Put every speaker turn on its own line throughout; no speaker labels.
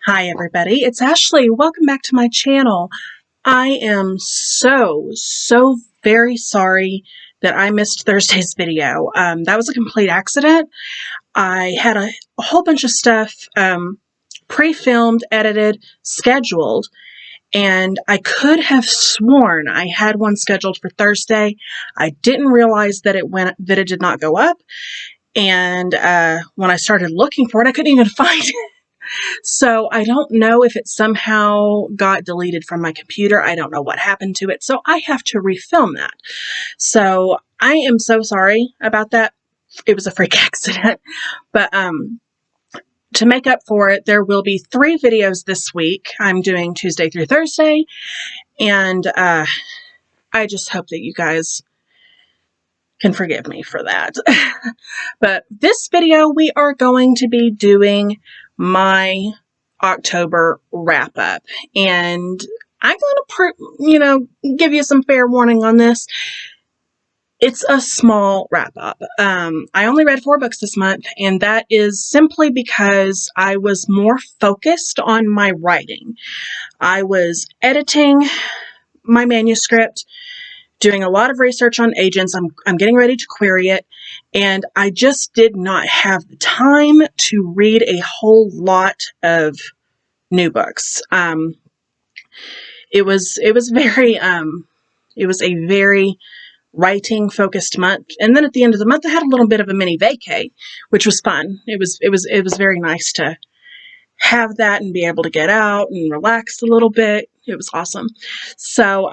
Hi everybody, it's Ashley. Welcome back to my channel. I am so very sorry that I missed Thursday's video. That was a complete accident. I had a whole bunch of stuff pre-filmed, edited, scheduled, and I could have sworn I had one scheduled for Thursday. I didn't realize that it did not go up, and when I started looking for it, I couldn't even find it. So I don't know if it somehow got deleted from my computer. I don't know what happened to it. So I have to refilm that. So I am so sorry about that. It was a freak accident. But to make up for it, there will be 3 videos this week. I'm doing Tuesday through Thursday. And I just hope that you guys can forgive me for that. But this video, we are going to be doing my October wrap up, and I'm going to give you some fair warning on this. It's a small wrap up. I only read 4 books this month, and that is simply because I was more focused on my writing. I was editing my manuscript, doing a lot of research on agents. I'm getting ready to query it, and I just did not have the time to read a whole lot of new books. It was a very writing focused month, and then at the end of the month I had a little bit of a mini vacay, which was fun. It was very nice to have that and be able to get out and relax a little bit. It was awesome. So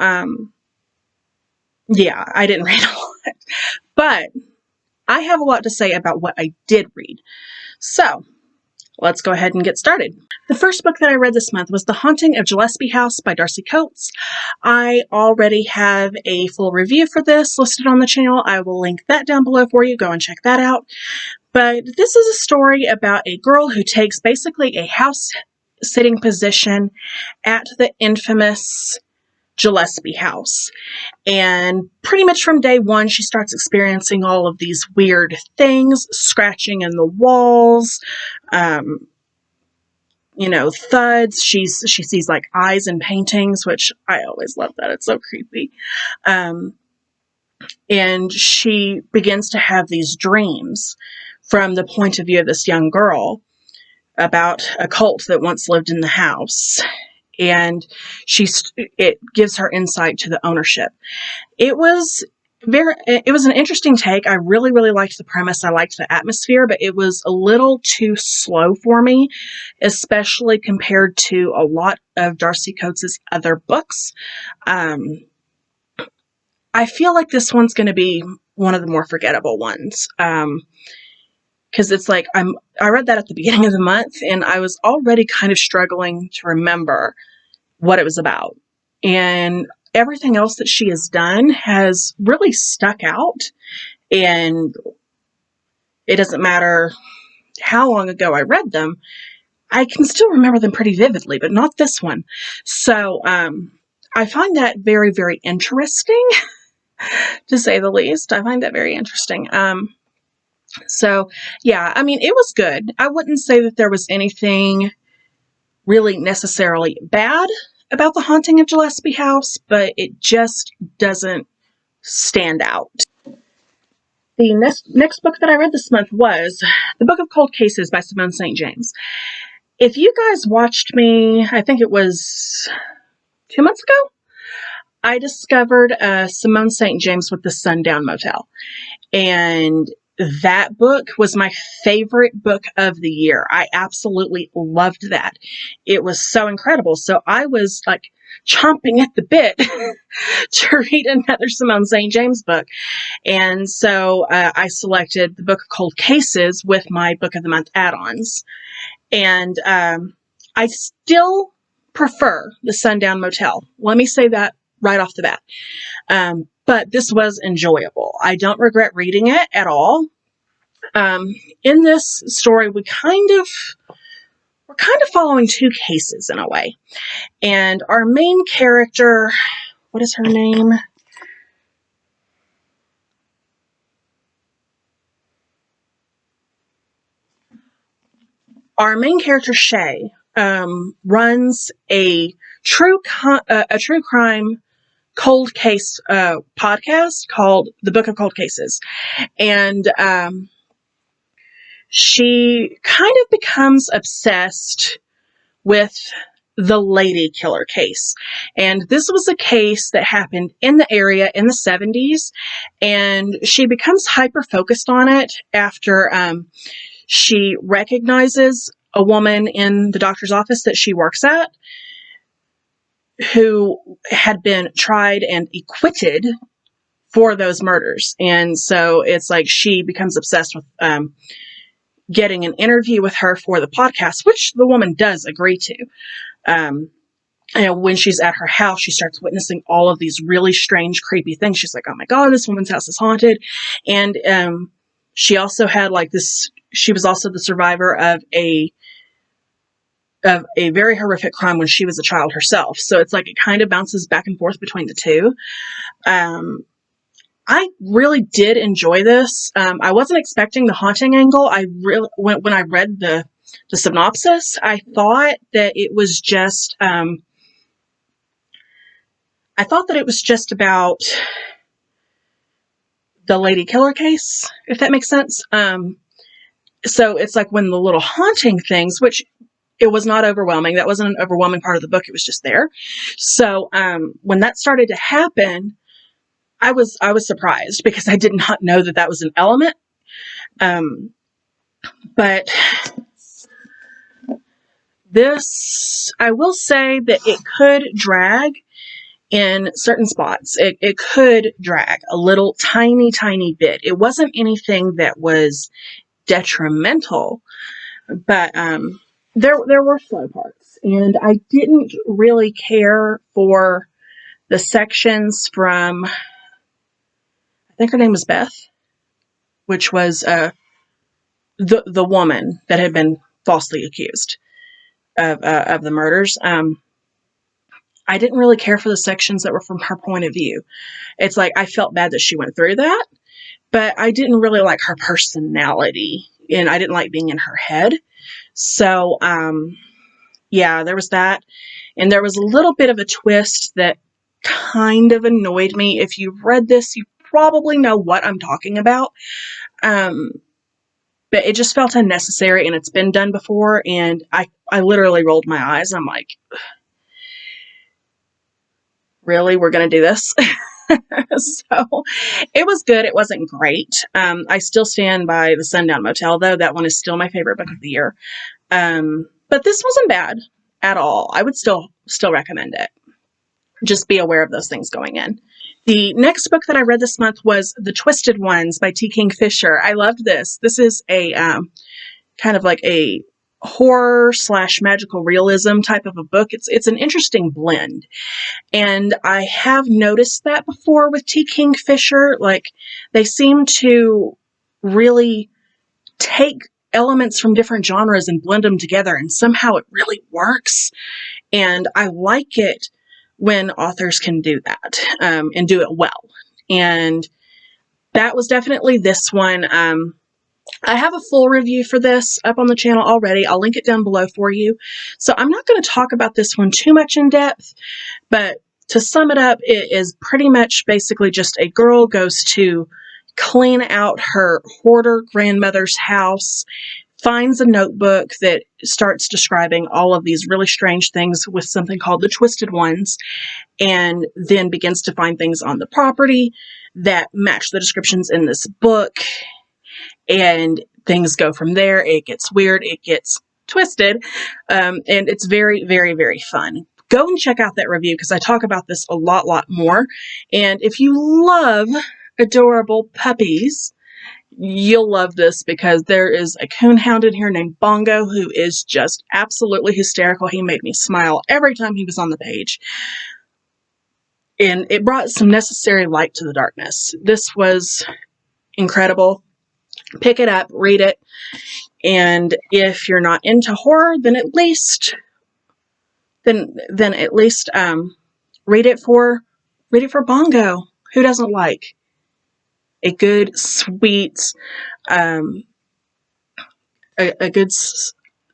yeah, I didn't read a lot, but I have a lot to say about what I did read. So let's go ahead and get started. The first book that I read this month was The Haunting of Gillespie House by Darcy Coates. I already have a full review for this listed on the channel. I will link that down below for you. Go and check that out. But this is a story about a girl who takes basically a house-sitting position at the infamous Gillespie house. And pretty much from day one, she starts experiencing all of these weird things, scratching in the walls, thuds. She sees like eyes in paintings, which I always love that. It's so creepy. And she begins to have these dreams from the point of view of this young girl about a cult that once lived in the house. And it gives her insight to the ownership. It was an interesting take. I really liked the premise. I liked the atmosphere, but it was a little too slow for me, especially compared to a lot of Darcy Coates' other books. I feel like this one's going to be one of the more forgettable ones. Because it's like I read that at the beginning of the month, and I was already kind of struggling to remember what it was about. And everything else that she has done has really stuck out, and it doesn't matter how long ago I read them, I can still remember them pretty vividly, but not this one. So I find that very interesting, to say the least. I find that very interesting. So yeah, I mean, it was good. I wouldn't say that there was anything really necessarily bad about The Haunting of Gillespie House, but it just doesn't stand out. The next book that I read this month was The Book of Cold Cases by Simone St. James. If you guys watched me, I think it was 2 months ago, I discovered Simone St. James with the Sundown Motel. And that book was my favorite book of the year. I absolutely loved that. It was so incredible. So I was like chomping at the bit to read another Simone St. James book. And so I selected The Book of Cold Cases with my Book of the Month add-ons. And I still prefer the Sundown Motel. Let me say that right off the bat. But this was enjoyable. I don't regret reading it at all. In this story, we're kind of following 2 cases in a way. And our main character, what is her name? Our main character, Shay, runs a true crime cold case podcast called The Book of Cold Cases. And she kind of becomes obsessed with the lady killer case. And this was a case that happened in the area in the 70s. And she becomes hyper focused on it after she recognizes a woman in the doctor's office that she works at who had been tried and acquitted for those murders. And so it's like she becomes obsessed with getting an interview with her for the podcast, which the woman does agree to. And when she's at her house, she starts witnessing all of these really strange, creepy things. She's like, oh my God, this woman's house is haunted. And she also had like this, she was also the survivor of a very horrific crime when she was a child herself. So it's like it kind of bounces back and forth between the two. I really did enjoy this. I wasn't expecting the haunting angle. I really, when I read the synopsis, I thought that it was just, about the lady killer case, if that makes sense. So it's like when the little haunting things, which it was not overwhelming. That wasn't an overwhelming part of the book. It was just there. So when that started to happen, I was surprised because I did not know that was an element. But this, I will say that it could drag in certain spots. It could drag a little tiny bit. It wasn't anything that was detrimental, but there were slow parts, and I didn't really care for the sections from, I think her name was Beth, which was the woman that had been falsely accused of the murders. I didn't really care for the sections that were from her point of view. It's like I felt bad that she went through that, but I didn't really like her personality, and I didn't like being in her head. So, yeah, there was that. And there was a little bit of a twist that kind of annoyed me. If you've read this, you probably know what I'm talking about. But it just felt unnecessary, and it's been done before, and I literally rolled my eyes. I'm like, really? We're going to do this? So it was good. It wasn't great. I still stand by The Sundown Motel, though. That one is still my favorite book of the year. But this wasn't bad at all. I would still recommend it. Just be aware of those things going in. The next book that I read this month was The Twisted Ones by T. Kingfisher. I loved this. This is a kind of like a horror / magical realism type of a book. It's an interesting blend. And I have noticed that before with T. Kingfisher. Like, they seem to really take elements from different genres and blend them together, and somehow it really works. And I like it when authors can do that and do it well. And that was definitely this one. I have a full review for this up on the channel already. I'll link it down below for you. So I'm not going to talk about this one too much in depth, but to sum it up, it is pretty much basically just a girl goes to clean out her hoarder grandmother's house, finds a notebook that starts describing all of these really strange things with something called the Twisted Ones, and then begins to find things on the property that match the descriptions in this book, and things go from there. It gets weird, it gets twisted, and it's very, very, very fun. Go and check out that review because I talk about this a lot more. And if you love adorable puppies, you'll love this because there is a coonhound in here named Bongo who is just absolutely hysterical. He made me smile every time he was on the page. And it brought some necessary light to the darkness. This was incredible. Pick it up, read it. And if you're not into horror, then at least read it for Bongo. Who doesn't like a good, sweet,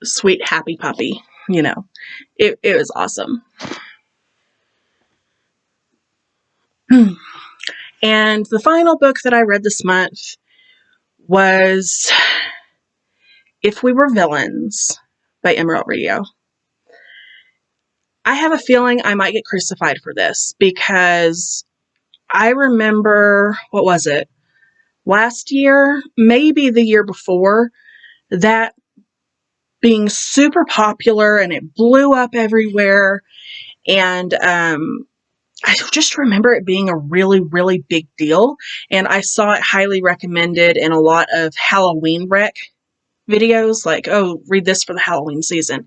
sweet, happy puppy? you know, it was awesome. And the final book that I read this month was If We Were Villains by Emerald Rio. I have a feeling I might get crucified for this because I remember, what was it? Last year, maybe the year before, that being super popular and it blew up everywhere. And I just remember it being a really, really big deal. And I saw it highly recommended in a lot of Halloween rec videos, like, oh, read this for the Halloween season.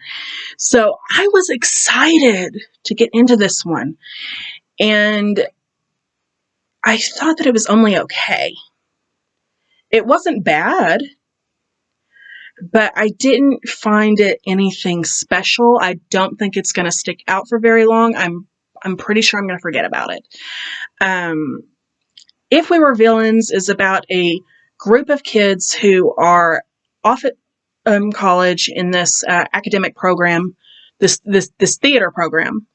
So I was excited to get into this one. And I thought that it was only okay. It wasn't bad, but I didn't find it anything special. I don't think it's going to stick out for very long. I'm pretty sure I'm going to forget about it. If We Were Villains is about a group of kids who are off at college in this academic program, this theater program,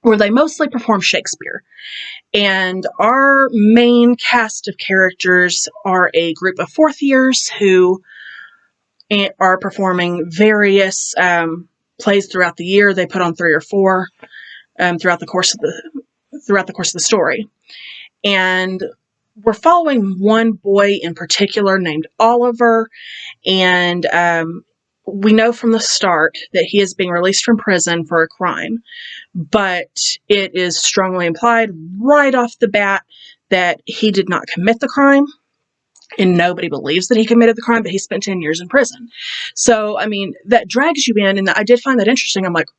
where they mostly perform Shakespeare. And our main cast of characters are a group of fourth years who are performing various plays throughout the year. They put on 3 or 4 throughout the course of the story. And we're following one boy in particular named Oliver, and we know from the start that he is being released from prison for a crime, but it is strongly implied right off the bat that he did not commit the crime, and nobody believes that he committed the crime, but he spent 10 years in prison. So, I mean, that drags you in, and I did find that interesting. I'm like,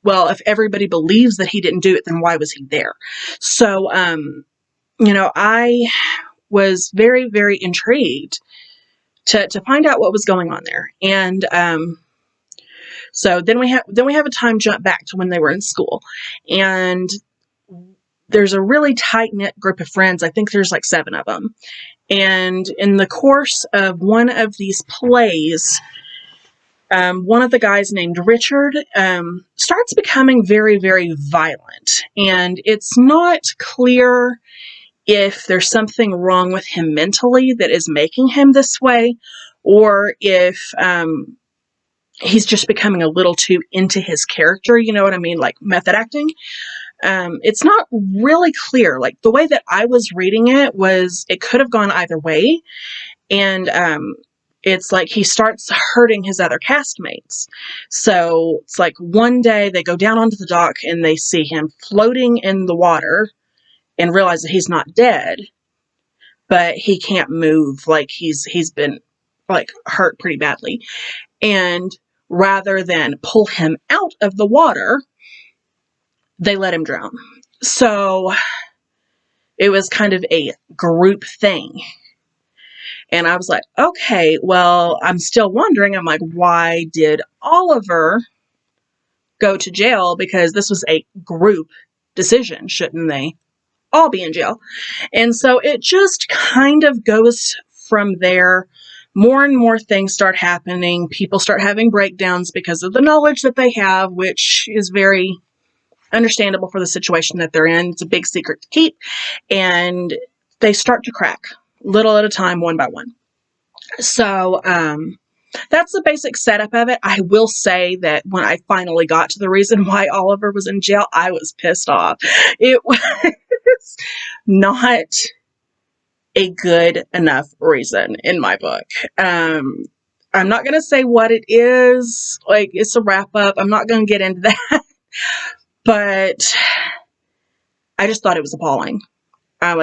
well, if everybody believes that he didn't do it, then why was he there? So, I was very, very intrigued to find out what was going on there. And so then we have a time jump back to when they were in school. And there's a really tight-knit group of friends. I think there's like 7 of them. And in the course of one of these plays, one of the guys named Richard starts becoming very, very violent. And it's not clear if there's something wrong with him mentally that is making him this way, or if he's just becoming a little too into his character, you know what I mean, like method acting. It's not really clear. Like, the way that I was reading it was, it could have gone either way. And it's like he starts hurting his other castmates. So it's like one day they go down onto the dock and they see him floating in the water and realize that he's not dead, but he can't move. Like, he's been like hurt pretty badly. And rather than pull him out of the water, they let him drown. So it was kind of a group thing. And I was like, okay, well, I'm still wondering. I'm like, why did Oliver go to jail? Because this was a group decision. Shouldn't they all be in jail? And so it just kind of goes from there. More and more things start happening. People start having breakdowns because of the knowledge that they have, which is very understandable for the situation that they're in. It's a big secret to keep. And they start to crack, little at a time, one by one. So that's the basic setup of it. I will say that when I finally got to the reason why Oliver was in jail, I was pissed off. It was not a good enough reason in my book. I'm not going to say what it is. Like, it's a wrap up. I'm not going to get into that. But I just thought it was appalling.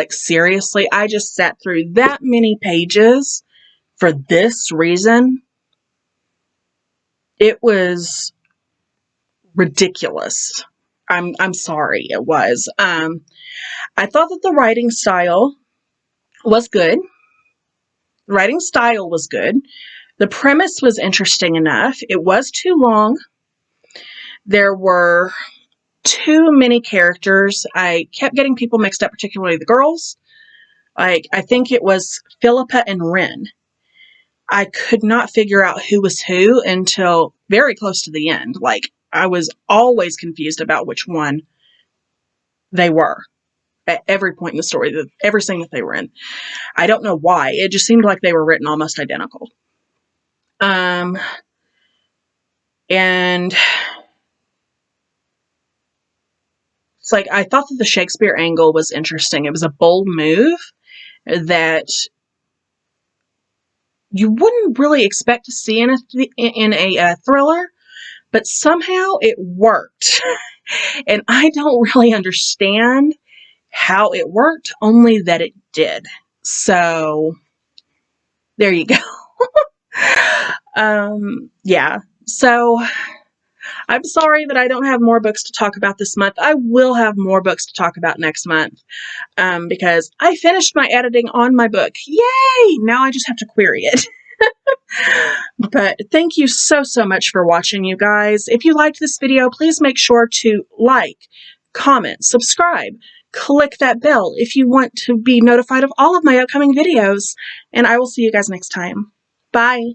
Seriously, I just sat through that many pages for this reason. It was ridiculous. I'm sorry, it was. I thought that the writing style was good. The writing style was good. The premise was interesting enough. It was too long. There were too many characters. I kept getting people mixed up, particularly the girls. I think it was Philippa and Ren. I could not figure out who was who until very close to the end. Like, I was always confused about which one they were at every point in the story, every scene that they were in. I don't know why. It just seemed like they were written almost identical. And it's like, I thought that the Shakespeare angle was interesting. It was a bold move that you wouldn't really expect to see in a thriller, but somehow it worked. And I don't really understand how it worked, only that it did. So there you go. Yeah. So I'm sorry that I don't have more books to talk about this month. I will have more books to talk about next month, because I finished my editing on my book. Yay! Now I just have to query it. But thank you so much for watching, you guys. If you liked this video, please make sure to like, comment, subscribe, click that bell if you want to be notified of all of my upcoming videos, and I will see you guys next time. Bye!